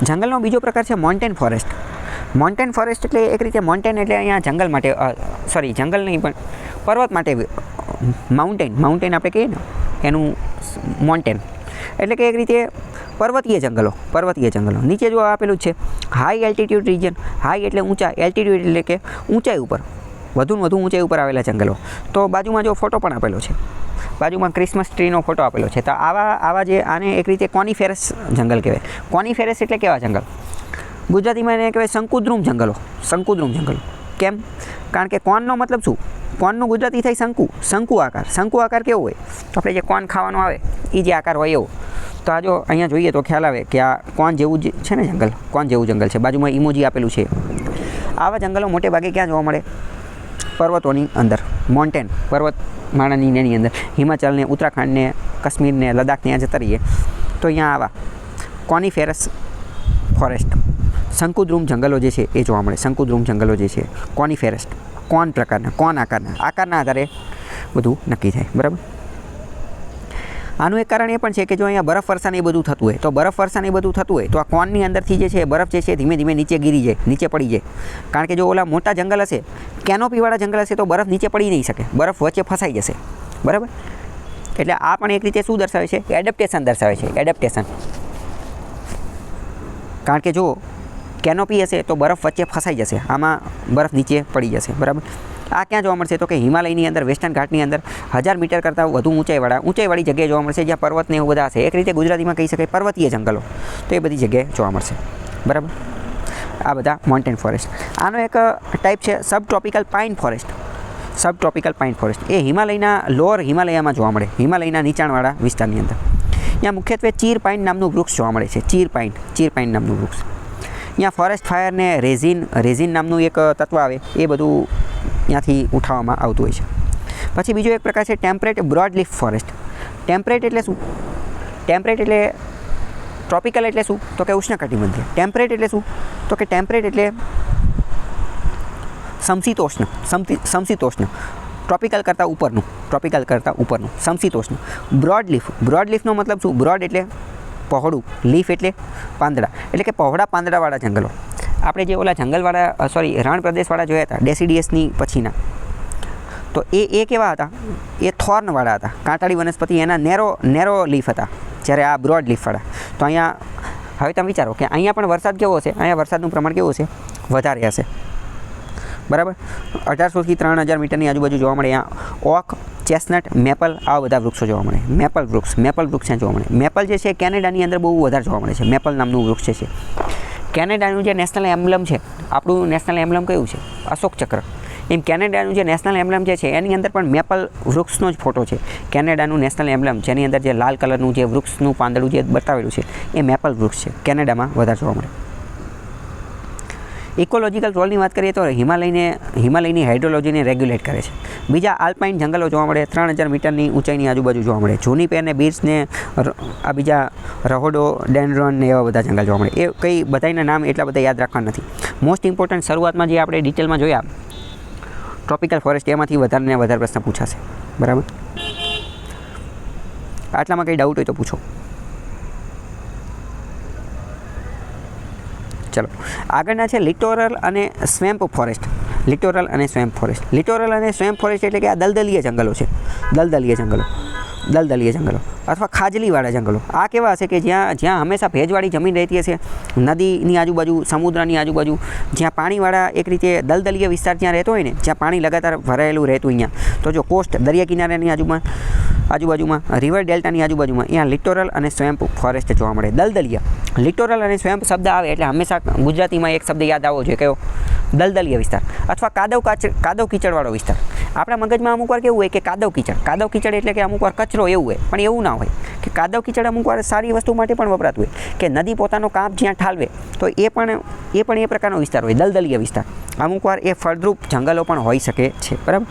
જંગલનો બીજો પ્રકાર છે મોન્ટેન ફોરેસ્ટ. મોન્ટેન ફોરેસ્ટ એટલે એક રીતે મોન્ટેન એટલે અહીંયા જંગલ માટે જંગલ નહીં પણ પર્વત માટે માઉન્ટેન આપણે કહીએ ને એનું મોન્ટેન એટલે કે એક રીતે પર્વતીય જંગલો. નીચે જો આપેલું છે હાઈ એલ્ટિટ્યૂડ રિજન. હાઈ એટલે ઊંચા, એલ્ટિટ્યૂડ એટલે કે ઊંચાઈ ઉપર, વધુ ઊંચાઈ ઉપર આવેલા જંગલો. તો બાજુમાં જો ફોટો પણ આપેલો છે, બાજુમાં ક્રિસમસ ટ્રીનો ફોટો આપેલો છે. તો આવા જે આને એક રીતે કોનિફેરસ જંગલ કહેવાય. કોનિફેરસ એટલે કેવા જંગલ? ગુજરાતીમાં એને કહેવાય શંકુદ્રુમ જંગલો. કેમ? કારણ કે કોનનો મતલબ શું? કોનનું ગુજરાતી થાય શંકુ આકાર. શંકુ આકાર કેવો હોય? આપણે જે કોન ખાવાનો આવે એ જે આકાર હોય એવો. તો આ જો અહીંયા જોઈએ તો ખ્યાલ આવે કે આ કોન જેવું જ છે ને જંગલ, કોન જેવું જંગલ છે. બાજુમાં ઇમોજી આપેલું છે. આવા જંગલો મોટે ભાગે ક્યાં જોવા મળે? પર્વતોની અંદર. મોન્ટેન પર્વતમાળાની એની અંદર હિમાચલને, ઉત્તરાખંડને, કાશ્મીરને, લદ્દાખને ત્યાં જતા રહીએ તો અહીંયા આવા કોનિફેરસ ફોરેસ્ટ, શંકુદ્રુમ જંગલો જે છે એ જોવા મળે. શંકુદ્રુમ જંગલો જે છે કોનિફેરસ, કોન આકારના આધારે બધું નક્કી થાય. બરાબર. આનું એક કારણ એ પણ છે કે જો અહીંયા બરફ વર્ષાને એ બધું થતું હોય તો આ કોનની અંદરથી જે છે બરફ જે છે ધીમે ધીમે નીચે પડી જાય. કારણ કે જો ઓલા મોટા જંગલ હશે, કેનોપીવાળા જંગલ હશે તો બરફ નીચે પડી નહીં શકે, બરફ વચ્ચે ફસાઈ જશે. બરાબર. એટલે આ પણ એક રીતે શું દર્શાવે છે? એડેપ્ટેશન દર્શાવે છે. એડેપ્ટેશન. કારણ કે જો કેનોપી હશે તો બરફ વચ્ચે ફસાઈ જશે, આમાં બરફ નીચે પડી જશે. બરાબર. આ ક્યાં જોવા મળશે? તો કે હિમાલયની અંદર, વેસ્ટર્ન ઘાટની અંદર 1000 મીટર કરતાં વધુ ઊંચાઈવાળી જગ્યાએ જોવા મળશે, જ્યાં પર્વતને એવું બધા હશે. એક રીતે ગુજરાતીમાં કહી શકાય પર્વતીય જંગલો. તો એ બધી જગ્યાએ જોવા મળશે. બરાબર. આ બધા મોન્ટેન ફોરેસ્ટ. આનો એક ટાઈપ છે સબ ટ્રોપિકલ પાઇન ફોરેસ્ટ. એ હિમાલયના લોઅર હિમાલયામાં જોવા મળે, હિમાલયના નીચાણવાળા વિસ્તારની અંદર. ત્યાં મુખ્યત્વે ચીર પાઇન નામનું વૃક્ષ જોવા મળે છે. ચીર પાઇન નામનું વૃક્ષ. ત્યાં ફોરેસ્ટ ફાયર ને રેઝિન નામનું એક તત્વ આવે, એ બધું ત્યાંથી ઉઠાવવામાં આવતું હોય છે. પછી બીજો એક પ્રકાર છે ટેમ્પરેટ બ્રોડલીફ ફોરેસ્ટ. ટેમ્પરેટ એટલે શું? ટેમ્પરેટ એટલે ટ્રોપિકલ એટલે શું? તો કે ઉષ્ણકટિબંધીય. ટેમ્પરેટ એટલે શું? તો કે ટેમ્પરેટ એટલે સમશીતોષ્ણ. ટ્રોપિકલ કરતાં ઉપરનું સમશીતોષ્ણ. બ્રોડલીફનો મતલબ શું? બ્રોડ એટલે પહોળું, લીફ એટલે પાંદડા, એટલે કે પહોળા પાંદડાવાળા જંગલો. આપણે જે ઓલા રણ પ્રદેશવાળા જોયા હતા ડેસિડિયસની પછીના, તો એ કેવા હતા? એ થોર્નવાળા હતા, કાંટાળી વનસ્પતિ, એના નેરો લીફ હતા, જ્યારે આ બ્રોડ લીફવાળા. તો અહીંયા હવે તમે વિચારો કે અહીંયા પણ વરસાદ કેવો હશે? અહીંયા વરસાદનું પ્રમાણ કેવું હશે? વધારે હશે. બરાબર. 1800થી 3000 મીટરની આજુબાજુ જોવા મળે. અહીંયા ઓક, ચેસ્ટનટ, મેપલ, આવા બધા વૃક્ષો જોવા મળે. મેપલ વૃક્ષ ત્યાં જોવા મળે. મેપલ જે છે કેનેડાની અંદર બહુ વધારે જોવા મળે છે. મેપલ નામનું વૃક્ષ છે. કેનેડાનું જે નેશનલ એમ્બ્લમ છે, આપણું નેશનલ એમ્બ્લમ કયું છે? અશોક ચક્ર. એમ કેનેડાનું જે નેશનલ એમ્બ્લમ જે છે એની અંદર પણ મેપલ વૃક્ષનો જ ફોટો છે. કેનેડાનું નેશનલ એમ્બ્લમ જેની અંદર જે લાલ કલરનું જે વૃક્ષનું પાંદડું જે બતાવેલું છે એ મેપલ વૃક્ષ છે. કેનેડામાં વધારે જોવા મળે. ઇકોલોજીકલ રોલની વાત કરીએ તો હિમાલયની હાઇડ્રોલોજીને રેગ્યુલેટ કરે છે. બીજા આલ્પાઇન જંગલો જોવા મળે, 3000 મીટરની ઊંચાઈની આજુબાજુ જોવા મળે. જુનિપેર ને બીર્ચ ને આ બીજા રહોડોડેન્ડ્રોન ને એવા બધા જંગલ જોવા મળે. એ કંઈ બધાના નામ એટલા બધા યાદ રાખવા નથી. મોસ્ટ ઇમ્પોર્ટન્ટ શરૂઆતમાં જે આપણે ડિટેલમાં જોયા ટ્રોપિકલ ફોરેસ્ટ, એમાંથી વધારે ને વધારે પ્રશ્ન પૂછાશે. બરાબર. આટલામાં કંઈ ડાઉટ હોય તો પૂછો. ચલો આગળના છે લિટોરલ અને સ્વેમ્પ ફોરેસ્ટ. લિટોરલ અને સ્વેમ્પ ફોરેસ્ટ એટલે કે આ દલદલીય જંગલો અથવા ખાજલીવાળા જંગલો. આ કેવા હશે? કે જ્યાં હંમેશા ભેજવાળી જમીન રહેતી હશે, નદીની આજુબાજુ, સમુદ્રની આજુબાજુ, જ્યાં પાણીવાળા એક રીતે દલદલીય વિસ્તાર જ્યાં રહેતો હોય ને, જ્યાં પાણી લગાતાર ભરાયેલું રહેતું અહીંયા. તો જો કોસ્ટ, દરિયા કિનારાની આજુબાજુમાં, રિવર ડેલ્ટાની આજુબાજુમાં અહીંયા લિટોરલ અને સ્વેમ્પ ફોરેસ્ટ જોવા મળે. દલદલીય. લિટોરલ અને સ્વેમ્પ શબ્દ આવે એટલે હંમેશા ગુજરાતીમાં એક શબ્દ યાદ આવવો જોઈએ. કયો? દલદલીય વિસ્તાર અથવા કાદવ કીચડવાળો વિસ્તાર. આપણા મગજમાં અમુક વાર કેવું હોય કે કાદવ કીચડ એટલે કે અમુક વાર કચરો એવું હોય, પણ એવું ના હોય. કે કાદવ કીચડ અમુક વાર સારી વસ્તુ માટે પણ વપરાતું હોય, કે નદી પોતાનો કાપ જ્યાં ઠાલવે તો એ પણ એ પ્રકારનો વિસ્તાર હોય, દલદલીય વિસ્તાર. અમુક વાર એ ફળદ્રુપ જંગલો પણ હોઈ શકે છે. બરાબર.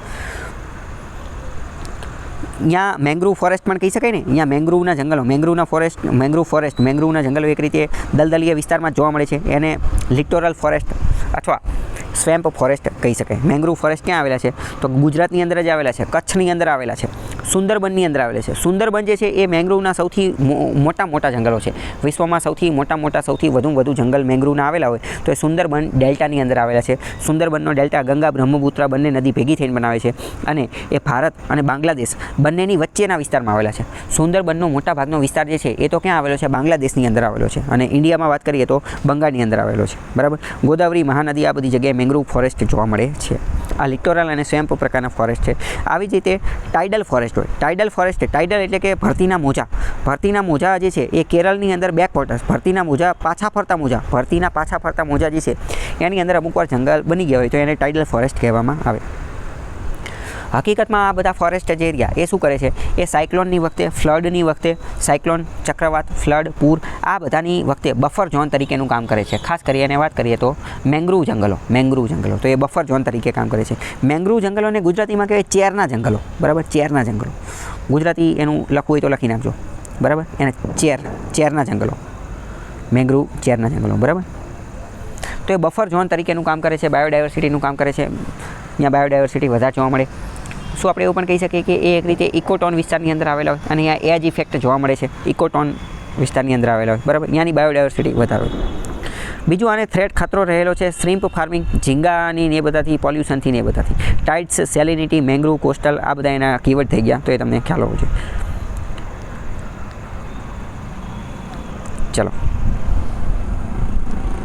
અહીંયા મેંગ્રુવ ફોરેસ્ટ પણ કહી શકાય ને. અહીંયા મેંગ્રુવના જંગલો, મેંગ્રુવના જંગલો એક રીતે દલદલીય વિસ્તારમાં જોવા મળે છે. એને લિટોરલ ફોરેસ્ટ અથવા સ્વેમ્પ ફોરેસ્ટ કહી શકાય. મેંગ્રુવ ફોરેસ્ટ ક્યાં આવેલા છે? તો ગુજરાતની અંદર જ આવેલા છે, કચ્છની અંદર આવેલા છે. સુંદરબનની અંદર આવેલા છે. સુંદરબન જે છે એ મેંગ્રુવના સૌથી મોટા જંગલો છે. વિશ્વમાં સૌથી વધુ જંગલ મેંગ્રુવના આવેલા હોય તો એ સુંદરબન ડેલ્ટાની અંદર આવેલા છે. સુંદરબનનો ડેલ્ટા ગંગા બ્રહ્મપુત્રા બંને નદી ભેગી થઈને બનાવે છે અને એ ભારત અને બાંગ્લાદેશ બંનેની વચ્ચેના વિસ્તારમાં આવેલા છે. સુંદરબનનો મોટા ભાગનો વિસ્તાર જે છે એ તો ક્યાં આવેલો છે? બાંગ્લાદેશની અંદર આવેલો છે. અને ઇન્ડિયામાં વાત કરીએ તો બંગાળની અંદર આવેલો છે. બરાબર. ગોદાવરી, મહાનદી આ બધી જગ્યાએ મેંગ્રુવ ફોરેસ્ટ જોવા મળે છે. આ લિટોરલ અને સ્વેમ્પ પ્રકારના ફોરેસ્ટ છે. આવી જ રીતે ટાઇડલ ફોરેસ્ટ હોય. ટાઇડલ એટલે કે ભરતીના મોજા જે છે એ કેરળની અંદર બેકવોટર્સ, ભરતીના પાછા ફરતા મોજા જે છે એની અંદર અમુક વાર જંગલ બની ગયા હોય તો એને ટાઇડલ ફોરેસ્ટ કહેવામાં આવે. હકીકતમાં આ બધા ફોરેસ્ટ જે એરિયા એ શું કરે છે? એ સાયક્લોનની વખતે, ફ્લડની વખતે, સાયક્લોન, ચક્રવાત, ફ્લડ, પૂર આ બધાની વખતે બફર ઝોન તરીકેનું કામ કરે છે. ખાસ કરીને વાત કરીએ તો મેંગ્રુવ જંગલો તો એ બફર ઝોન તરીકે કામ કરે છે. મેંગ્રુવ જંગલોને ગુજરાતીમાં કહેવાય ચેરના જંગલો. બરાબર, ચેરના જંગલો. ગુજરાતી એનું લખવું હોય તો લખી નાખજો. બરાબર, એને ચેરના જંગલો, મેંગ્રુવ ચેરના જંગલો. બરાબર, તો એ બફર ઝોન તરીકેનું કામ કરે છે, બાયોડાયવર્સિટીનું કામ કરે છે. અહીંયા બાયોડાયવર્સિટી વધારે જોવા મળે. શું આપણે એવું પણ કહી શકીએ કે એ એક રીતે ઇકોટોન વિસ્તારની અંદર આવેલા હોય અને અહીંયા એજ ઇફેક્ટ જોવા મળે છે. ઇકોટોન વિસ્તારની અંદર આવેલા હોય. બરાબર, અહીંયાની બાયોડાયવર્સિટી વધારે હોય. બીજું આને થ્રેટ ખતરો રહેલો છે શ્રીમ્પ ફાર્મિંગ, ઝીંગાની ને એ બધાથી, પોલ્યુશનથી ને એ બધાથી. ટાઇડ્સ, સેલિનિટી, મેંગ્રુવ, કોસ્ટલ આ બધા એના કીવર્ડ થઈ ગયા, તો એ તમને ખ્યાલ હોવો જોઈએ. ચલો.